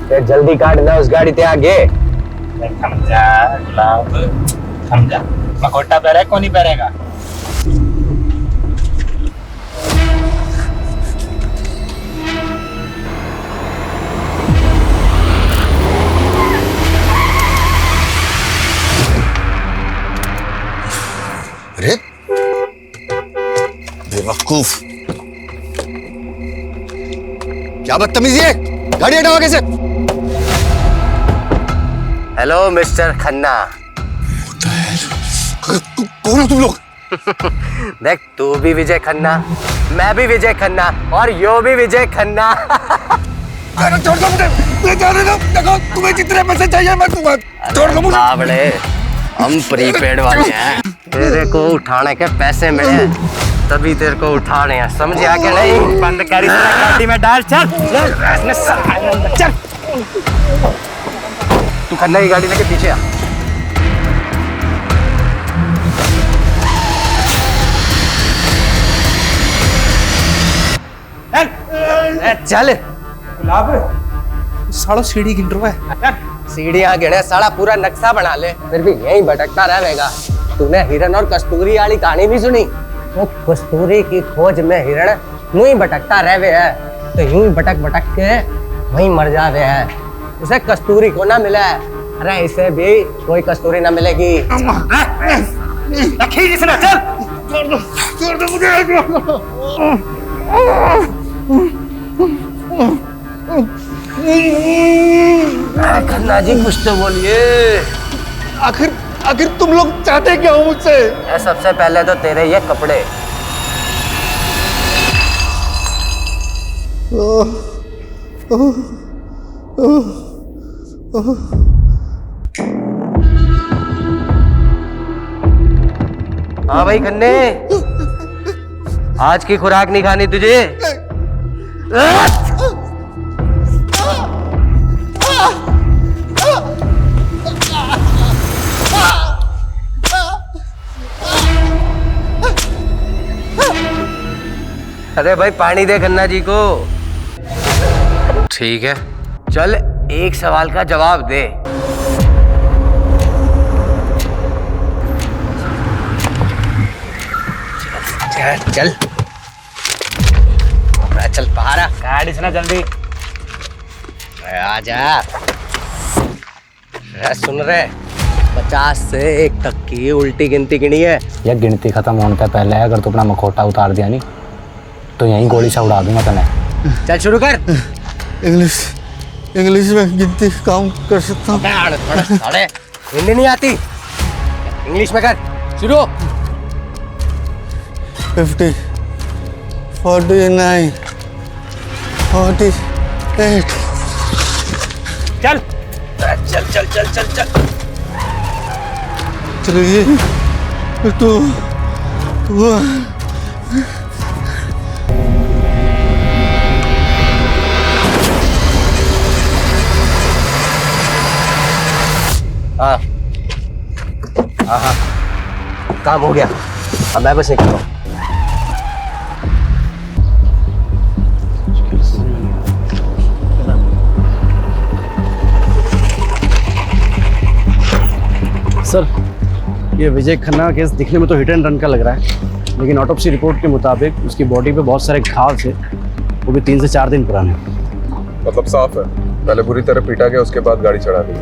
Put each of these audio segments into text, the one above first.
फिर जल्दी काट ना उस गाड़ी ते आगे। थम जा गुलाब, थम जा। मकोटा पहरे कौन नहीं पहरेगा? अरे बेवकूफ, क्या बदतमीजी है, गाड़ी हटाओ आगे से। Hello mister Khanna. कौन हो तुम लोग? देख, तू भी विजय खन्ना, मैं भी विजय खन्ना और यो भी विजय खन्ना। अरे छोड़ दो मुझे, देखो तुम्हें जितने पैसे चाहिए मैं तुम्हें छोड़ दो मुझे। बावड़े, हम प्रीपेड वाले हैं। तेरे को उठाने के पैसे मिले तभी तेरे को उठा रहे हैं, समझ आ के नहीं? बंद कर इस गाड़ी में डाल, चल चल। तू खन्ना की गाड़ी लेके पीछे आ। चल गुलाब, सालो सीढ़ी गिन रहा है। सीढ़ियां गिने, साला पूरा नक्शा बना ले, फिर भी यहीं भटकता रहेगा। तूने हिरन और कस्तूरी वाली कहानी भी सुनी? वो कस्तूरी की खोज में हिरण यूं ही भटकता रहे है, तो यूं ही भटक भटक के वहीं मर जावे है। उसे कस्तूरी को ना मिला है, अरे इसे भी कोई कस्तूरी ना मिलेगी। छोड़ दो मुझे। खन्ना जी कुछ तो बोलिए। आखिर तुम लोग चाहते क्या हो मुझसे? सबसे पहले तो तेरे ये कपड़े। हाँ भाई खन्ने, आज की खुराक नहीं खानी तुझे? अरे भाई पानी दे खन्ना जी को। ठीक है, चल एक सवाल का जवाब दे। चल चल चल पहाड़ा, गाड़ी से ना जल्दी। आजा। सुन रहे, 50 से 1 तक की उल्टी गिनती गिनी है। यह गिनती खत्म होने से पहले अगर तू अपना मखौटा उतार दिया नहीं तो यहीं गोली से उड़ा दूंगा तने। चल शुरू कर। इंग्लिश में गिनती काउंट कर सकता हूँ। अरे हिंदी नहीं आती, इंग्लिश में कर शुरू। 50, 49, 48। चल चल चल चल चल चल। 3, 2, 1। हाँ हाँ हाँ, काम हो गया, अब मैं बस निकल रहा हूँ। सर, ये विजय खन्ना का केस दिखने में तो हिट एंड रन का लग रहा है, लेकिन ऑटोप्सी रिपोर्ट के मुताबिक उसकी बॉडी पे बहुत सारे घाव थे, वो भी 3 से 4 दिन पुराने। मतलब साफ है, पहले बुरी तरह पीटा गया, उसके बाद गाड़ी चढ़ा दी।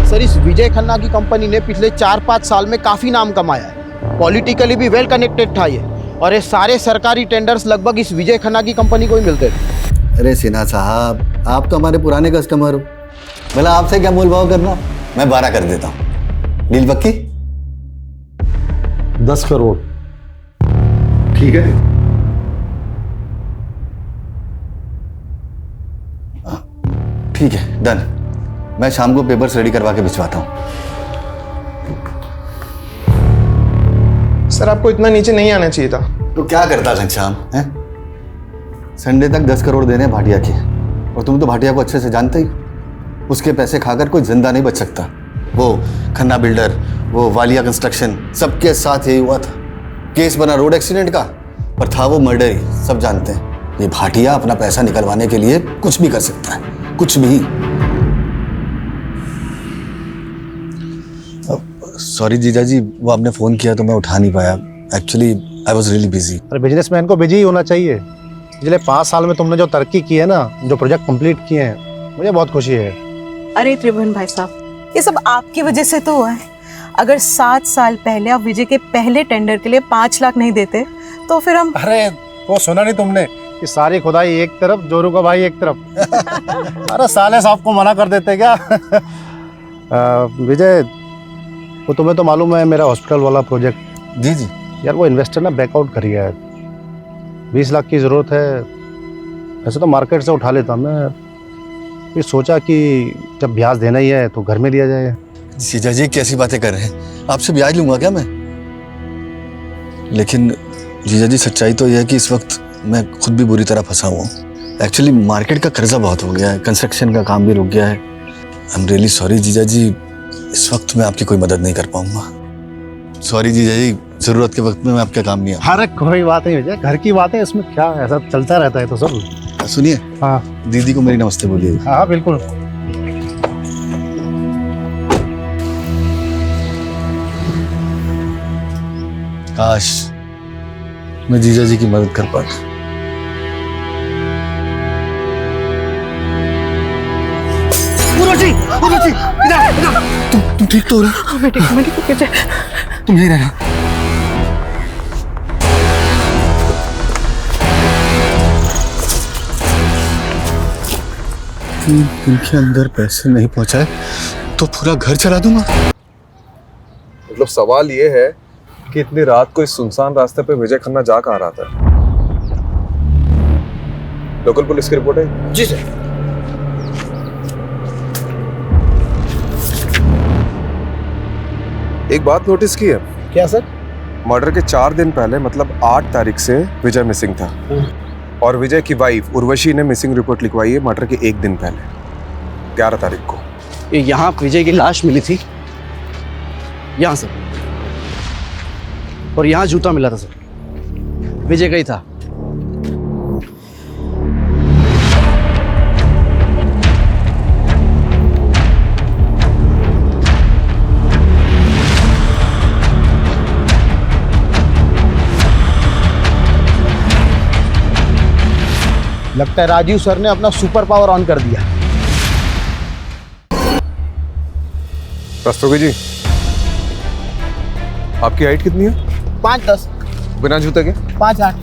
सर, इस विजय खन्ना की कंपनी ने पिछले 4-5 साल में काफ़ी नाम कमाया है। पॉलिटिकली भी वेल कनेक्टेड था ये, और ये सारे सरकारी टेंडर्स लगभग इस विजय खन्ना की कंपनी को ही मिलते थे। अरे सिन्हा साहब, आप तो हमारे पुराने कस्टमर हो, भला आपसे क्या मोल भाव करना। मैं 12 कर देता हूँ, डील पक्की? 10 करोड़। ठीक है। ठीक है, डन। मैं शाम को पेपर्स रेडी करवा के भिजवाता हूँ। सर, आपको इतना नीचे नहीं आना चाहिए था। तो क्या करता घनश्याम है? संडे तक 10 करोड़ देने भाटिया के, और तुम तो भाटिया को अच्छे से जानते ही। उसके पैसे खाकर कोई जिंदा नहीं बच सकता। वो खन्ना बिल्डर, वो वालिया कंस्ट्रक्शन, सबके साथ यही हुआ था। केस बना रोड एक्सीडेंट का, पर था वो मर्डर ही, सब जानते हैं। ये भाटिया अपना पैसा निकलवाने के लिए कुछ भी कर सकता है, कुछ भी। सॉरी जीजा जी, वो आपने फोन किया तो मैं उठा नहीं पाया। Actually I was really busy. अरे बिजनेसमैन को बिजी ही होना चाहिए। पिछले 5 साल में तुमने जो तरक्की की है ना, जो प्रोजेक्ट कंप्लीट किए हैं, मुझे बहुत खुशी है। अरे त्रिभुवन भाई साहब, ये सब आपकी वजह से तो हुआ है। अगर 7 साल पहले आप विजय के पहले टेंडर के लिए 5 लाख नहीं देते तो फिर हम। अरे वो सुना नहीं तुमने कि सारी खुदाई एक तरफ, जोरू का भाई एक तरफ। अरे साले साहब को मना कर देते क्या? विजय, वो तुम्हें तो मालूम है मेरा हॉस्पिटल वाला प्रोजेक्ट। जी जी। यार वो इन्वेस्टर ना बैकआउट कर गया है। 20 लाख की ज़रूरत है। ऐसे तो मार्केट से उठा लेता मैं, फिर सोचा कि जब ब्याज देना ही है तो घर में दिया जाए। जीजा जी कैसी बातें कर रहे हैं? आपसे ब्याज लूंगा क्या मैं? लेकिन जीजा जी सच्चाई तो यह है कि इस वक्त मैं खुद भी बुरी तरह फंसा हुआ हूँ। एक्चुअली मार्केट का कर्जा बहुत हो गया है, कंस्ट्रक्शन का काम भी रुक गया है। आई एम रियली सॉरी जीजा जी, इस वक्त मैं आपकी कोई मदद नहीं कर पाऊंगा। सॉरी जीजा जी, जरूरत के वक्त में मैं आपके काम नहीं आया। अरे कोई बात नहीं विजय, घर की बात है, इसमें क्या ऐसा चलता रहता है तो सब। सुनिए, हाँ दीदी को मेरी नमस्ते बोलिए। हाँ बिल्कुल। काश मैं जीजा जी की मदद कर पाता। तुम ठीक तो हो रहे? मैं ठीक हूँ। तुम यही रहना। इनके अंदर पैसे नहीं पहुंचाए तो पूरा घर चला दूंगा। मतलब सवाल ये है कि इतनी रात को इस सुनसान रास्ते पे विजय खन्ना जा कहाँ रहा था? लोकल पुलिस की रिपोर्ट है? जी सर। एक बात नोटिस की है क्या सर? मर्डर के 4 दिन पहले मतलब 8 तारीख से विजय मिसिंग था और विजय की वाइफ उर्वशी ने मिसिंग रिपोर्ट लिखवाई है मर्डर के 1 दिन पहले 11 तारीख को। यहाँ विजय की लाश मिली थी, यहाँ सर, और यहाँ जूता मिला था सर, विजय का ही था। लगता है राजीव सर ने अपना सुपर पावर ऑन कर दिया। रस्तोगी जी, आपकी हाइट कितनी है? 5'10", बिना जूते के? 5'8".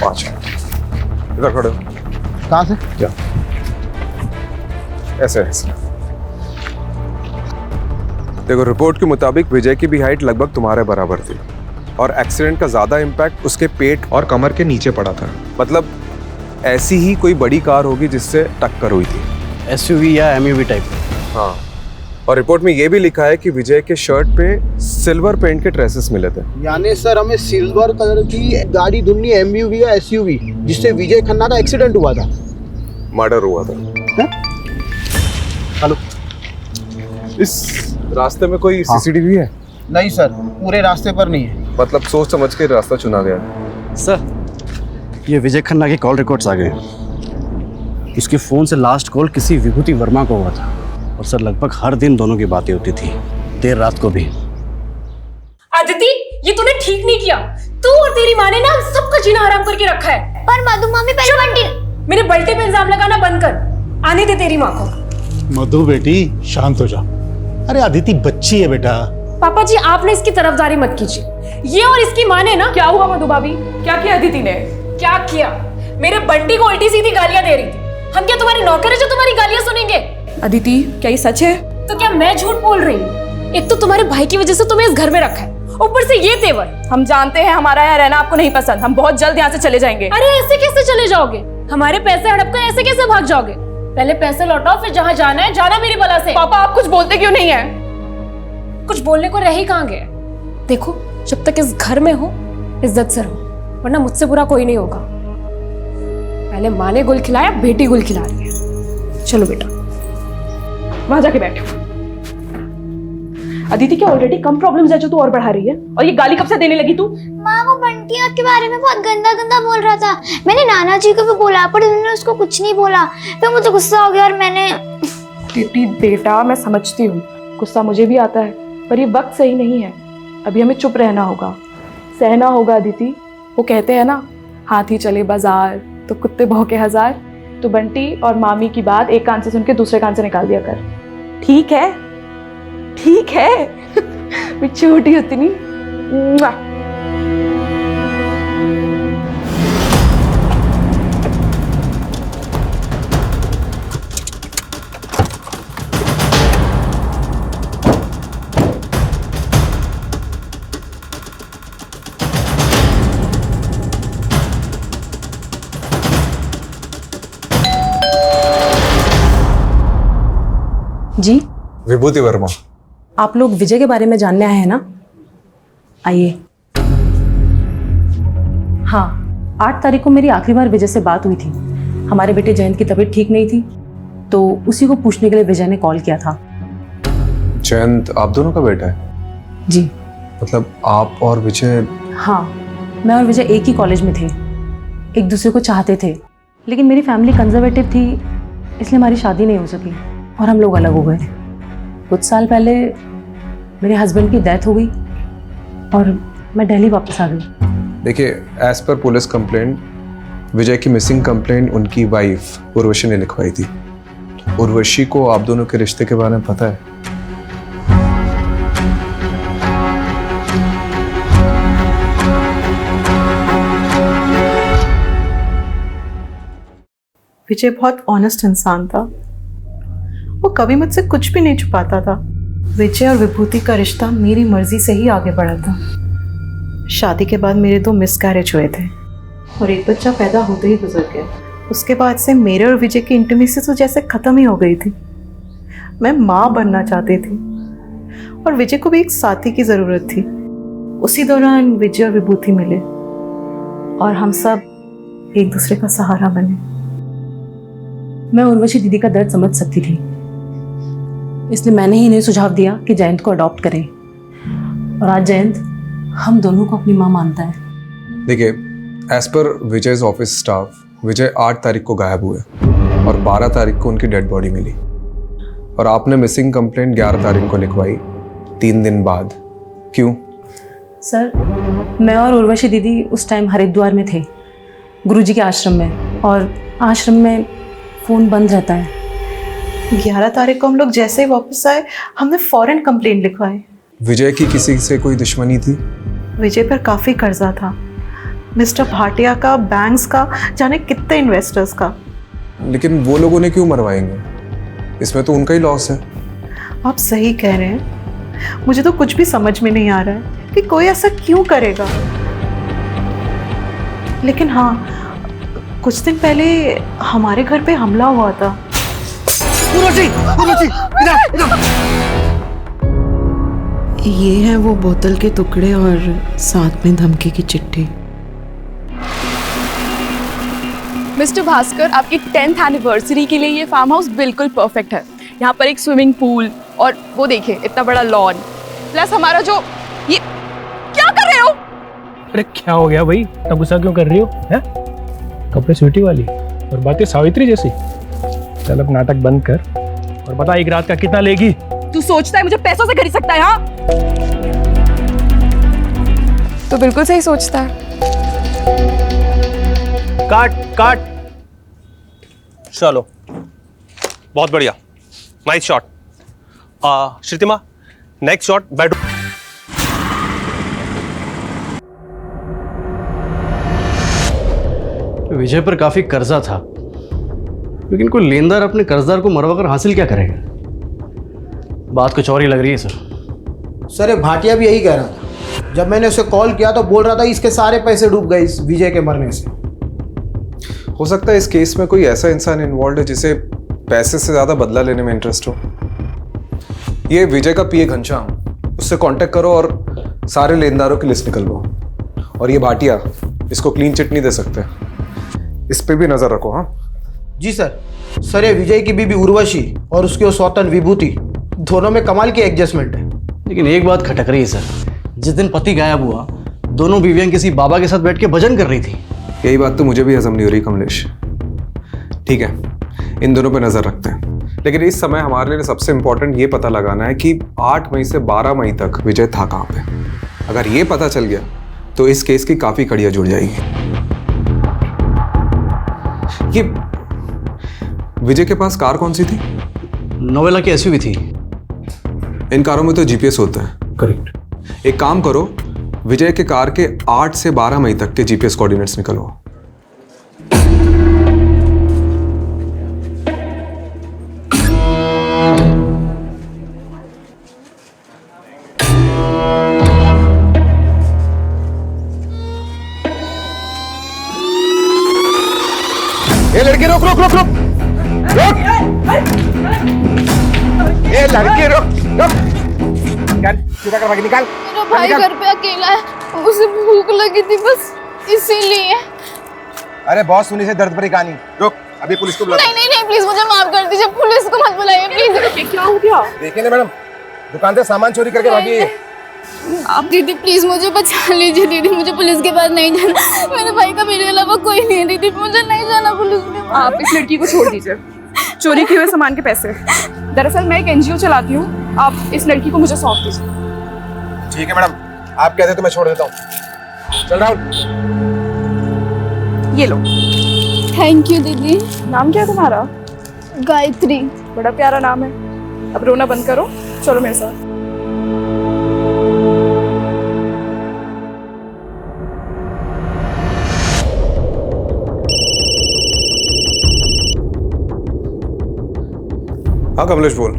5। इधर खड़े हो। कहाँ से? क्या? ऐसे ऐसे। देखो, रिपोर्ट के मुताबिक विजय की भी हाइट लगभग तुम्हारे बराबर थी और एक्सीडेंट का ज्यादा इम्पैक्ट उसके पेट और कमर के नीचे पड़ा था। मतलब ऐसी ही कोई बड़ी कार होगी जिससे टक्कर हुई थी। एसयूवी या एमयूवी टाइप। हाँ, और रिपोर्ट में ये भी लिखा है कि विजय के शर्ट पे सिल्वर पेंट के ट्रेसेस मिले थे। यानी सर हमें सिल्वर कलर की गाड़ी ढूंढनी, एमयूवी या एसयूवी, जिससे विजय खन्ना का एक्सीडेंट हुआ था, मर्डर हुआ था। हेलो, इस रास्ते में कोई सीसीटीवी है? नहीं सर, पूरे रास्ते पर नहीं है। मतलब सोच समझ के रास्ता चुना गया। सर, ये विजय खन्ना के कॉल रिकॉर्ड्स आ गए। उसके फोन से लास्ट कॉल किसी विभूति वर्मा को हुआ था और सर लगभग हर दिन दोनों की बातें होती थी, देर रात को भी। आदिति, ये तूने ठीक नहीं किया। तू और तेरी माँ ने ना सबका जीना हराम करके रखा है। पर मधु मामी पहले बंटी। मेरे बल्टे पे इल्जाम लगाना बंद कर। आने दे तेरी माँ को। मधु बेटी शांत हो जा। अरे अदिति बच्ची है बेटा। पापा जी, आपने इसकी तरफदारी मत कीजिए। ये और इसकी माँ ने ना। क्या हुआ मधु भाभी? क्या किया अदिति ने? क्या किया? मेरे बंटी को उल्टी सीधी गालियां दे रही थी। हम क्या तुम्हारे नौकर है जो तुम्हारी गालियां सुनेंगे? अदिति, क्या ये सच है? तो क्या मैं झूठ बोल रही हूँ? एक तो तुम्हारे भाई की वजह से तुम्हें इस घर में रखा है, ऊपर से ये तेवर। हम जानते हैं हमारा यहाँ रहना आपको नहीं पसंद। हम बहुत जल्द यहाँ से चले जाएंगे। अरे ऐसे कैसे चले जाओगे? हमारे पैसे हड़प कर ऐसे कैसे भाग जाओगे? पहले पैसे लौटाओ, फिर जहाँ जाना है जाना मेरी बला से। पापा, आप कुछ बोलते क्यों नहीं है? कुछ बोलने को रह ही कहाँ गया? देखो, जब तक इस घर में हो इज्जत से रहो, वरना मुझसे बुरा कोई नहीं होगा। पहले माँ ने गुल खिलाया, बेटी गुल खिला रही है। चलो बेटा, वहां जाके बैठो। अदिति क्या ऑलरेडी कम प्रॉब्लम्स है जो तू और बढ़ा रही है? और ये गाली कब से देने लगी तू? माँ वो बंटिया के बारे में बहुत गंदा गंदा बोल रहा था। मैंने नाना जी को भी बोला पर उन्होंने उसको कुछ नहीं बोला। फिर मुझे गुस्सा हो गया और मैंने बेटी बेटा मैं समझती हूँ, गुस्सा मुझे भी आता है, पर ये वक्त सही नहीं है। अभी हमें चुप रहना होगा, सहना होगा अदिति। वो कहते हैं ना, हाथी चले बाजार तो कुत्ते भौंके हजार। तो बंटी और मामी की बात एक कान से सुन के दूसरे कान से निकाल दिया कर, ठीक है? ठीक है। मैं छोटी उतनी। जी विभूति वर्मा। आप लोग विजय के बारे में जानने आए हैं ना? आइए। हाँ, 8 तारीख को मेरी आखिरी बार विजय से बात हुई थी। हमारे बेटे जयंत की तबीयत ठीक नहीं थी, तो उसी को पूछने के लिए विजय ने कॉल किया था। जयंत आप दोनों का बेटा है? जी। मतलब आप और विजय? हाँ, मैं और विजय एक ही कॉलेज में थे, एक दूसरे को चाहते थे, लेकिन मेरी फैमिली कंजर्वेटिव थी, इसलिए हमारी शादी नहीं हो सकी और हम लोग अलग हो गए। कुछ साल पहले मेरे हस्बैंड की डेथ हो गई और मैं दिल्ली वापस आ गई। देखिए, एज पर पुलिस कंप्लेंट, विजय की मिसिंग कंप्लेंट उनकी वाइफ उर्वशी ने लिखवाई थी। उर्वशी को आप दोनों के रिश्ते के बारे में पता है? विजय बहुत ऑनेस्ट इंसान था, वो कभी मुझसे कुछ भी नहीं छुपाता था। विजय और विभूति का रिश्ता मेरी मर्जी से ही आगे बढ़ा था। शादी के बाद मेरे 2 मिसकैरेज हुए थे और एक बच्चा पैदा होते ही गुजर गया। उसके बाद से मेरे और विजय की इंटीमेसी तो जैसे ख़त्म ही हो गई थी। मैं माँ बनना चाहती थी और विजय को भी एक साथी की ज़रूरत थी। उसी दौरान विजय और विभूति मिले और हम सब एक दूसरे का सहारा बने। मैं उर्वशी दीदी का दर्द समझ सकती थी, इसलिए मैंने ही इन्हें सुझाव दिया कि जयंत को अडॉप्ट करें, और आज जयंत हम दोनों को अपनी माँ मानता है। देखिए, as per Vijay's office staff, विजय 8 तारीख को गायब हुए और 12 तारीख को उनकी डेड बॉडी मिली, और आपने मिसिंग कंप्लेंट 11 तारीख को लिखवाई, 3 दिन बाद। क्यों? सर, मैं और उर्वशी दीदी उस टाइम हरिद्वार में थे, गुरुजी के आश्रम में, और आश्रम में फ़ोन बंद रहता है। 11 तारीख को हम लोग जैसे ही वापस आए, हमने फौरन कंप्लेंट लिखवाई। विजय की किसी से कोई दुश्मनी थी? विजय पर काफ़ी कर्जा था, मिस्टर भाटिया का, बैंक्स का, जाने कितने इन्वेस्टर्स का। लेकिन वो लोगों ने क्यों मरवाएंगे? इसमें तो उनका ही लॉस है। आप सही कह रहे हैं, मुझे तो कुछ भी समझ में नहीं आ रहा है कि कोई ऐसा क्यों करेगा। लेकिन हाँ, कुछ दिन पहले हमारे घर पे हमला हुआ था। ये है वो बोतल के टुकड़े और साथ में धमकी की चिट्ठी। मिस्टर भास्कर, आपकी 10th एनिवर्सरी के लिए ये फार्म हाउस बिल्कुल परफेक्ट है। यहाँ पर एक स्विमिंग पूल और वो देखिए इतना बड़ा लॉन, प्लस हमारा जो ये क्या कर रहे हो? अरे क्या हो गया भाई, इतना गुस्सा क्यों कर रही हो? हैं? कपड़े स्वीटी वाली और बातें सावित्री जैसी। चल अब नाटक बंद कर और बता, एक रात का कितना लेगी? तू सोचता है मुझे पैसों से खरीद सकता है? हाँ, तो बिल्कुल सही सोचता है। काट काट। चलो, बहुत बढ़िया, nice shot. Shrutima, next shot bedroom. Vijay पर काफी कर्जा था, लेकिन कोई लेनदार अपने कर्जदार को मरवा कर हासिल क्या करेगा? बात कुछ और ही लग रही है सर। सर, ये भाटिया भी यही कह रहा था। जब मैंने उसे कॉल किया तो बोल रहा था इसके सारे पैसे डूब गए इस विजय के मरने से। हो सकता है इस केस में कोई ऐसा इंसान इन्वॉल्व है जिसे पैसे से ज्यादा बदला लेने में इंटरेस्ट हो। ये विजय का पीए घनश्याम, उससे कांटेक्ट करो और सारे लेनदारों की लिस्ट निकलवाओ। और ये भाटिया, इसको क्लीन चिट नहीं दे सकते, इस पे भी नजर रखो। हाँ जी सर। सर, ये विजय की बीबी उर्वशी और उसकी वो सौतन विभूति, दोनों में कमाल की एडजस्टमेंट है। लेकिन एक बात खटक रही है सर, जिस दिन पति गायब हुआ दोनों बीवियां किसी बाबा के साथ बैठ के भजन कर रही थी। यही बात तो मुझे भी हजम नहीं हो रही कमलेश। ठीक है, इन दोनों पे नजर रखते हैं, लेकिन इस समय हमारे लिए सबसे इंपॉर्टेंट ये पता लगाना है कि 8 मई से 12 मई तक विजय था कहाँ पे। अगर ये पता चल गया तो इस केस की काफी कड़ियां जुड़ जाएगी। ये विजय के पास कार कौन सी थी? नोवेला की एसयूवी थी। इन कारों में तो जीपीएस होता है। करेक्ट। एक काम करो, विजय के कार के 8 से 12 मई तक के जीपीएस कोऑर्डिनेट्स निकलवाओ। ये लड़के रुक रुक रुक रुक रुक, ये लड़के रुक रुक, निकाल सीधा करवा के निकाल। मेरा भाई घर पे अकेला है, उसे भूख लगी थी बस इसीलिए। अरे बहुत सुनी से दर्द भरी कहानी, रुक अभी पुलिस को बुला। नहीं नहीं नहीं प्लीज मुझे माफ कर दीजिए, पुलिस को मत बुलाइए प्लीज। क्या हो गया? देखिए ना मैडम, दुकान से सामान चोरी करके भागी है। आप दीदी प्लीज मुझे बचा लीजिए दीदी, मुझे पुलिस के पास नहीं जाना। मेरे भाई का मेरे अलावा कोई नहीं है दीदी, मुझे नहीं जाना पुलिस के पास। आप इस लड़की को छोड़ दीजिए, चोरी किए हुए सामान के पैसे। दरअसल मैं एक एनजीओ चलाती हूँ, आप इस लड़की को मुझे सौंप दीजिए। ठीक है मैडम, आप कहते तो मैं छोड़ देता हूँ। चल राहुल, ये लो। थैंक यू दीदी। नाम क्या है तुम्हारा? गायत्री। बड़ा प्यारा नाम है। अब रोना बंद करो, चलो मेरे साथ। हाँ कमलेश बोल,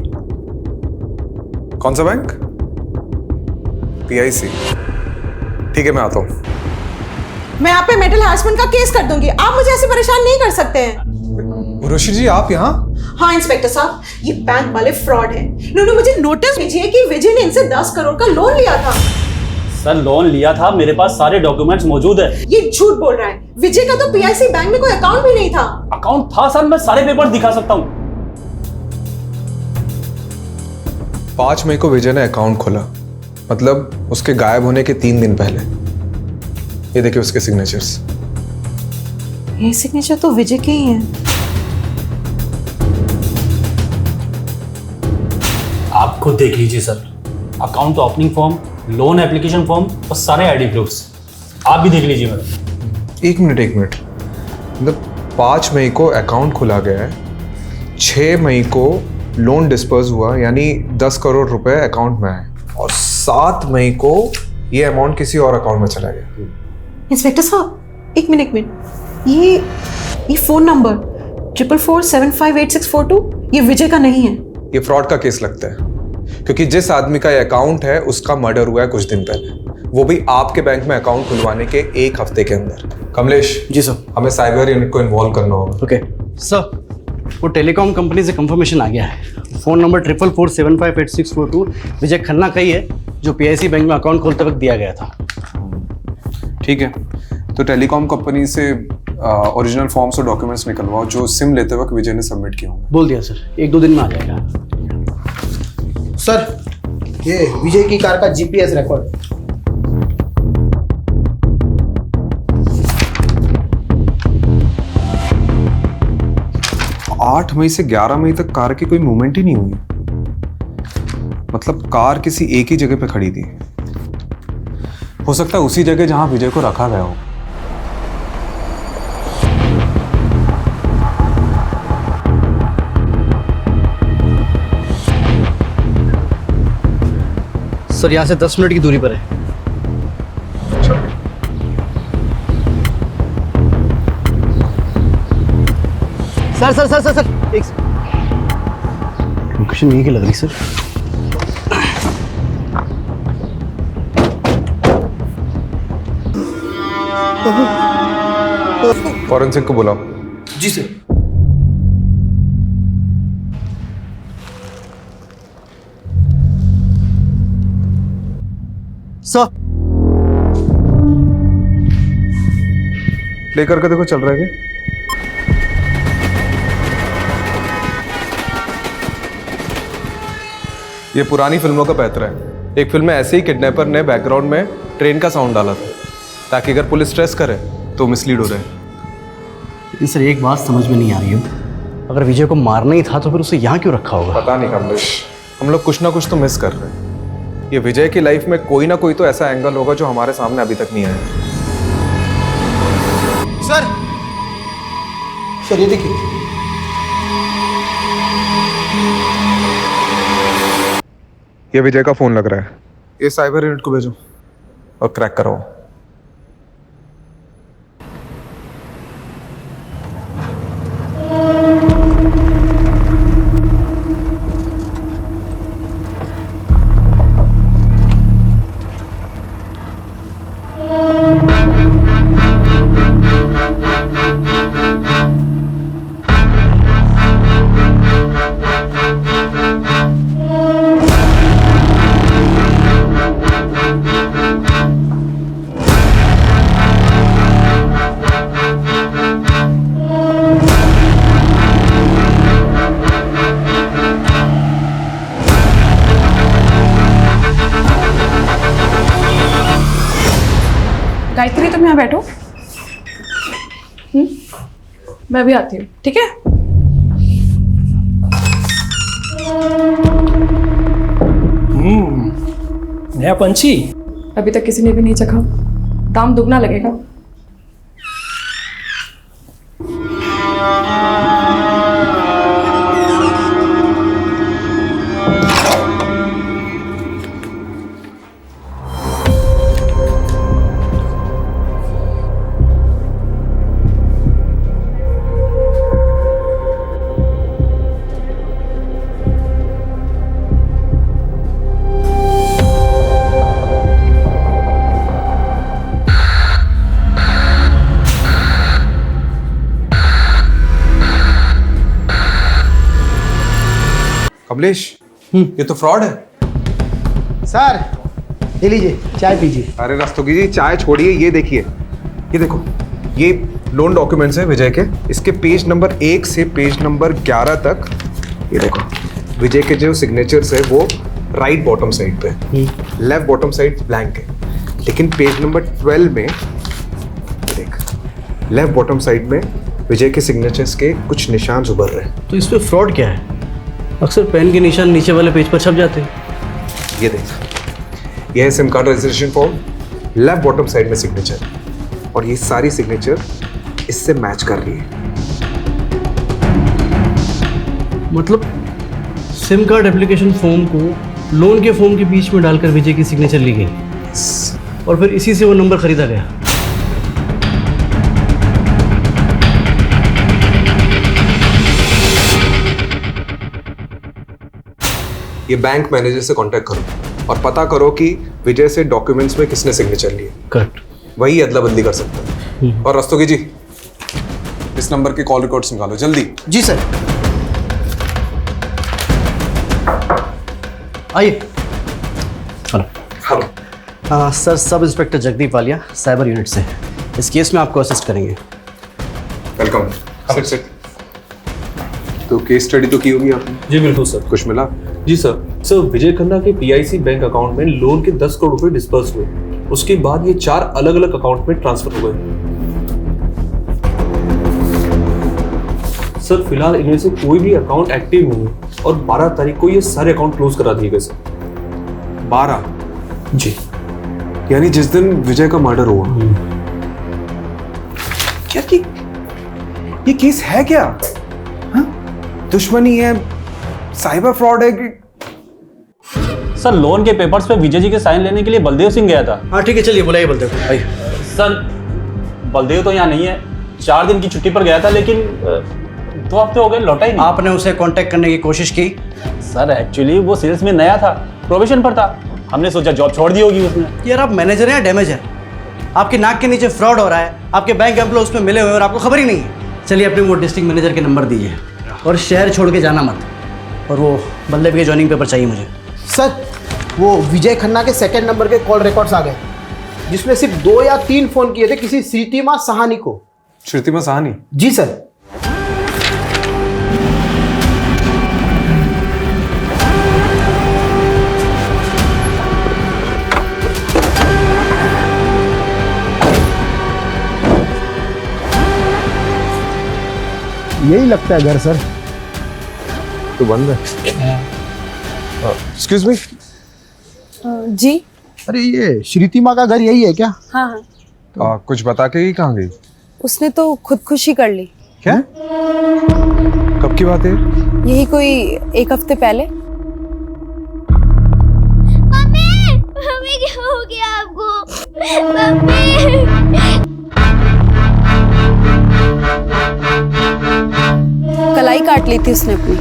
कौन सा बैंक? PIC। ठीक है मैं आता हूँ। मैं आप पे मेंटल हरासमेंट का केस कर दूंगी, आप मुझे ऐसे परेशान नहीं कर सकते हैं। उर्वशी जी आप यहाँ? हाँ इंस्पेक्टर साहब, ये बैंक वाले फ्रॉड हैं। इन्होंने मुझे नोटिस भेजी है कि विजय ने इनसे 10 करोड़ का लोन लिया था। सर लोन लिया था, मेरे पास सारे डॉक्यूमेंट्स मौजूद है। ये झूठ बोल रहा है। विजय का तो PIC बैंक में कोई अकाउंट भी नहीं था। अकाउंट था सर, मैं सारे पेपर दिखा सकता हूँ। 5 मई को विजय ने अकाउंट खोला, मतलब उसके गायब होने के 3 दिन पहले। ये देखिए उसके सिग्नेचर्स। ये सिग्नेचर तो विजय के ही हैं। आप खुद देख लीजिए sir, account opening form, loan application form और सारे आईडी प्रूफ्स। आप भी देख लीजिए मैडम। एक मिनट, मतलब 5 मई को अकाउंट खुला गया है, 6 मई को लोन डिस्पर्स हुआ, यानी 10 करोड़ रुपए अकाउंट में आए, और 7 मई को ये अमाउंट किसी और अकाउंट में चला गया। इंस्पेक्टर साहब एक मिनट, ये फोन नंबर 4447584642 ये विजय का नहीं है। ये फ्रॉड का केस लगता है, क्योंकि जिस आदमी का ये अकाउंट है उसका मर्डर हुआ है कुछ दिन पहले, वो भी आपके बैंक में अकाउंट खुलवाने के 1 हफ्ते के अंदर। कमलेश जी सर। हमें साइबर यूनिट को इन्वॉल्व करना होगा। ओके सर, वो टेलीकॉम कंपनी से कंफर्मेशन आ गया है। फोन नंबर 4447584642 विजय खन्ना का ही है, जो PIC बैंक में अकाउंट खोलते वक्त दिया गया था। ठीक है, तो टेलीकॉम कंपनी से ओरिजिनल फॉर्म्स और डॉक्यूमेंट्स निकलवाओ जो सिम लेते वक्त विजय ने सबमिट किया होंगे। बोल दिया सर, 1-2 दिन में आ जाएगा। सर ये विजय की कार का GPS रिकॉर्ड। आठ मई से 11 मई तक कार की कोई मूवमेंट ही नहीं हुई, मतलब कार किसी एक ही जगह पे खड़ी थी। हो सकता है उसी जगह जहां विजय को रखा गया हो। सर यहाँ से 10 मिनट की दूरी पर है। सर एक लोकेशन यही की लग रही सर। फॉरेंसिक को बुलाओ। जी सर। सर प्ले करके देखो चल रहा है क्या? ये पुरानी फिल्मों का पैतरा है। एक फिल्म में ऐसे ही किडनैपर ने बैकग्राउंड में ट्रेन का साउंड डाला था ताकि अगर पुलिस स्ट्रेस करे तो मिसलीड हो रहे। लेकिन सर एक बात समझ में नहीं आ रही है, अगर विजय को मारना ही था तो फिर उसे यहाँ क्यों रखा होगा? पता नहीं कमलेश, हम लोग कुछ ना कुछ तो मिस कर रहे हैं। ये विजय की लाइफ में कोई ना कोई तो ऐसा एंगल होगा जो हमारे सामने अभी तक नहीं आया। सर ये देखिए, ये विजय का फोन लग रहा है। ये साइबर यूनिट को भेजो और क्रैक कराओ। गायत्री, तुम यहाँ बैठो। मैं भी आती हूँ, ठीक है? नया पंछी अभी तक किसी ने भी नहीं चखा, दाम दुगना लगेगा। कमलेश, ये तो फ्रॉड है। सर ये लीजिए, चाय पीजिए। अरे रस्तोगी जी, चाय छोड़िए, ये देखिए, ये देखो, ये लोन डॉक्यूमेंट्स हैं विजय के। इसके पेज नंबर 1 से पेज नंबर 11 तक ये देखो, विजय के जो सिग्नेचर्स है वो राइट बॉटम साइड पे, लेफ्ट बॉटम साइड ब्लैंक है। लेकिन पेज नंबर 12 में देख, लेफ्ट बॉटम साइड में विजय के सिग्नेचर्स के कुछ निशान उभर रहे हैं। तो इसमें फ्रॉड क्या है? अक्सर पेन के निशान नीचे वाले पेज पर छप जाते हैं। ये देख, ये है SIM card registration form, left bottom side में सिग्नेचर, और ये सारी सिग्नेचर इससे मैच कर रही है। मतलब सिम कार्ड एप्लीकेशन फॉर्म को लोन के फॉर्म के बीच में डालकर विजय की सिग्नेचर ली गई और फिर इसी से वो नंबर खरीदा गया। ये बैंक मैनेजर से कांटेक्ट करो और पता करो कि विजय से डॉक्यूमेंट्स में किसने सिग्नेचर लिए। करेक्ट, वही अदला बदली कर सकता है। और रस्तोगी जी, इस नंबर के कॉल रिकॉर्ड्स निकालो जल्दी। जी सर। आइए। Hello. Hello. Sir, sub inspector Jagdeep Walia, cyber unit से। इस केस में आपको असिस्ट करेंगे। वेलकम। Sit sit. तो केस स्टडी तो की होगी आपने? जी बिल्कुल सर। कुछ मिला? जी सर विजय खन्ना के PIC बैंक अकाउंट में लोन के 10 करोड़ रुपए डिस्पर्स हुए। उसके बाद ये 4 अलग अलग अकाउंट में ट्रांसफर हो गए। सर फिलहाल इनमें से कोई भी अकाउंट एक्टिव नहीं है और 12 तारीख को ये सारे अकाउंट क्लोज करा दिए गए सर। 12? जी। यानी जिस दिन विजय का मर्डर हुआ। क्या ये केस है क्या? हाँ? दुश्मनी है, साइबर फ्रॉड है कि? सर लोन के पेपर्स पे विजय जी के साइन लेने के लिए बलदेव सिंह गया था। हाँ ठीक है, चलिए बुलाइए बलदेव को। आइए। सर बलदेव तो यहाँ नहीं है, 4 दिन की छुट्टी पर गया था, लेकिन 2 हफ्ते हो गए लौटा ही नहीं। आपने उसे कांटेक्ट करने की कोशिश की? सर एक्चुअली वो सेल्स में नया था, प्रोबेशन पर था, हमने सोचा जॉब छोड़ दी होगी उसने। यार आप मैनेजर हैं या डैमेज है? आपकी नाक के नीचे फ्रॉड हो रहा है, आपके बैंक एम्प्लॉय उसमें मिले हुए और आपको खबर ही नहीं है। चलिए अपने वो डिस्ट्रिक्ट मैनेजर के नंबर दीजिए और शहर छोड़ के जाना मत। और वो बलदेव के जॉइनिंग पेपर चाहिए मुझे। सर वो विजय खन्ना के सेकंड नंबर के कॉल रिकॉर्ड्स आ गए, जिसमें सिर्फ 2 या 3 फोन किए थे किसी श्रीतिमा साहनी को। श्रुतिमा साहनी? जी सर। यही लगता है घर सर। तो बंद है। Excuse me. जी। अरे ये श्रीतिमा का घर यही है क्या? हाँ हाँ, कुछ बता के ही कहाँ गई? उसने तो खुदकुशी कर ली। क्या? कब की बात है? यही कोई 1 हफ्ते पहले। मम्मी, मम्मी क्या हो गया आपको? मम्मी। कलाई काट ली थी उसने अपनी।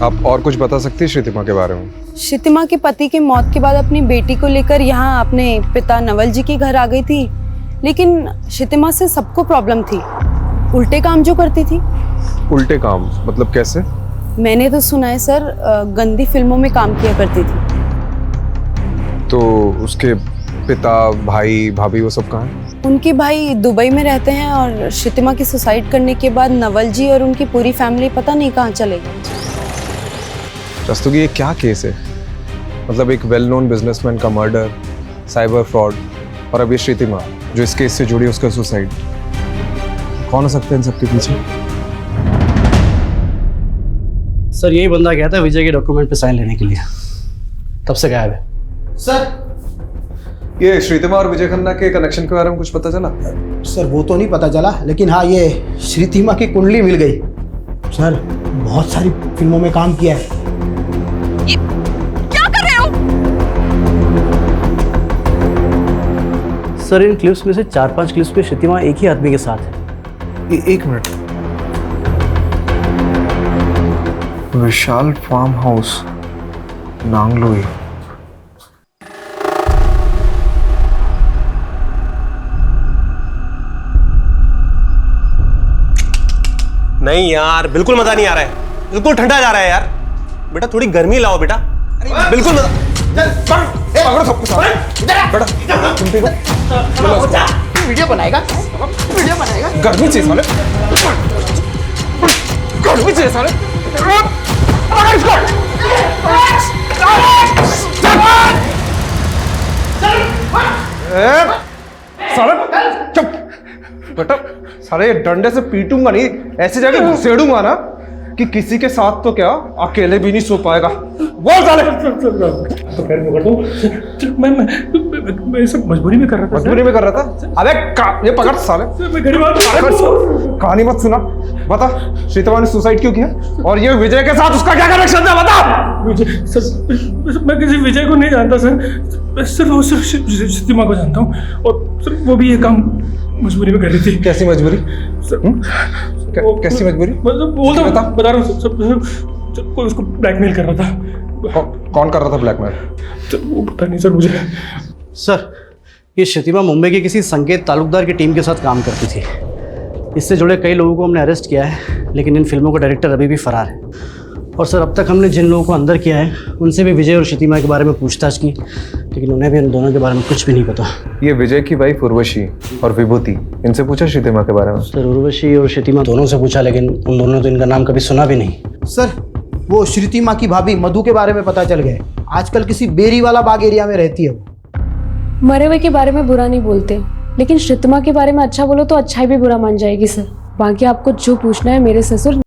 आप और कुछ बता सकती है श्रीतिमा के बारे में? श्रीतिमा के पति के मौत के बाद अपनी बेटी को लेकर यहाँ अपने पिता नवल जी के घर आ गई थी, लेकिन श्रीतिमा से सबको प्रॉब्लम थी। उल्टे काम जो करती थी। उल्टे काम मतलब कैसे? मैंने तो सुना है सर, गंदी फिल्मों में काम किया करती थी। तो उसके पिता, भाई, भाभी वो सब कहाँ हैं? उनके भाई दुबई में रहते हैं और श्रीतिमा की सुसाइड करने के बाद नवल जी और उनकी पूरी फैमिली पता नहीं कहाँ चले गए। रस्तोगी, ये क्या केस है? मतलब एक वेल नोन बिजनेसमैन का मर्डर, साइबर फ्रॉड और अब ये श्रीतिमा जो इस केस से जुड़ी उसका सुसाइड। कौन हो सकते हैं इन सबके पीछे? सर यही बंदा गया था विजय के डॉक्यूमेंट पे साइन लेने के लिए, तब से गायब है। सर ये श्रीतिमा और विजय खन्ना के कनेक्शन के बारे में कुछ पता चला? सर वो तो नहीं पता चला, लेकिन हाँ ये श्रीतिमा की कुंडली मिल गई। सर बहुत सारी फिल्मों में काम किया है। क्या कर रहे हो? सर इन क्लिप्स में से 4-5 क्लिप्स में श्रीतिमा एक ही आदमी के साथ है। एक मिनट। विशाल फार्म हाउस, नांगलोई। नहीं यार, बिल्कुल मजा नहीं आ रहा है, बिल्कुल ठंडा जा रहा है यार। बेटा थोड़ी गर्मी लाओ बेटा, बिल्कुल मजा। वीडियो बनाएगा, वीडियो बनाएगा। गर्मी चाहिए साले, गर्मी चाहिए साले। साले चुप बेटा, साले डंडे से पीटूंगा नहीं, ऐसे जाके घुसेड़ूंगा ना कि किसी के साथ तो क्या अकेले भी नहीं सो पाएगा। बोल साले। मैं सब मजबूरी में कर रहा था। मजबूरी में कर रहा था? अबे ये पकड़ साले, कहानी मत सुना। बता श्रीतिमा ने सुसाइड क्यों किया और ये विजय के साथ उसका क्या कनेक्शन था? बता। विजय सर, मैं किसी विजय को नहीं जानता सर, मैं सिर्फ श्रीतिमा को जानता हूँ और सर वो भी ये काम मजबूरी में कर रही थी। कैसी मजबूरी? कैसी मजबूरी? मतलब बता रहा हूँ सर, कोई उसको ब्लैकमेल कर रहा था। कौन कर रहा था ब्लैकमेल? तो वो पता नहीं सर मुझे। सर ये श्रीतिमा मुंबई के किसी संकेत तालुकदार की टीम के साथ काम करती थी। इससे जुड़े कई लोगों को हमने अरेस्ट किया है, लेकिन इन फिल्मों का डायरेक्टर अभी भी फरार है। और सर अब तक हमने जिन लोगों को अंदर किया है उनसे भी विजय और श्रीतिमा के बारे में पूछताछ की, लेकिन उन्हें भी इन दोनों के बारे में कुछ भी नहीं पता। ये विजय की वाइफ उर्वशी और विभूति, इनसे पूछा श्रीतिमा के बारे में? सर उर्वशी और श्रीतिमा दोनों से पूछा, लेकिन उन दोनों ने तो इनका नाम कभी सुना भी नहीं। सर वो श्रीतिमा की भाभी मधु के बारे में पता चल गया, आजकल किसी बेरी वाला बाग एरिया में रहती है वो। मरे हुए के बारे में बुरा नहीं बोलते, लेकिन श्रीतिमा के बारे में अच्छा बोलो तो अच्छाई भी बुरा मान जाएगी सर। बाकी आपको जो पूछना है मेरे ससुर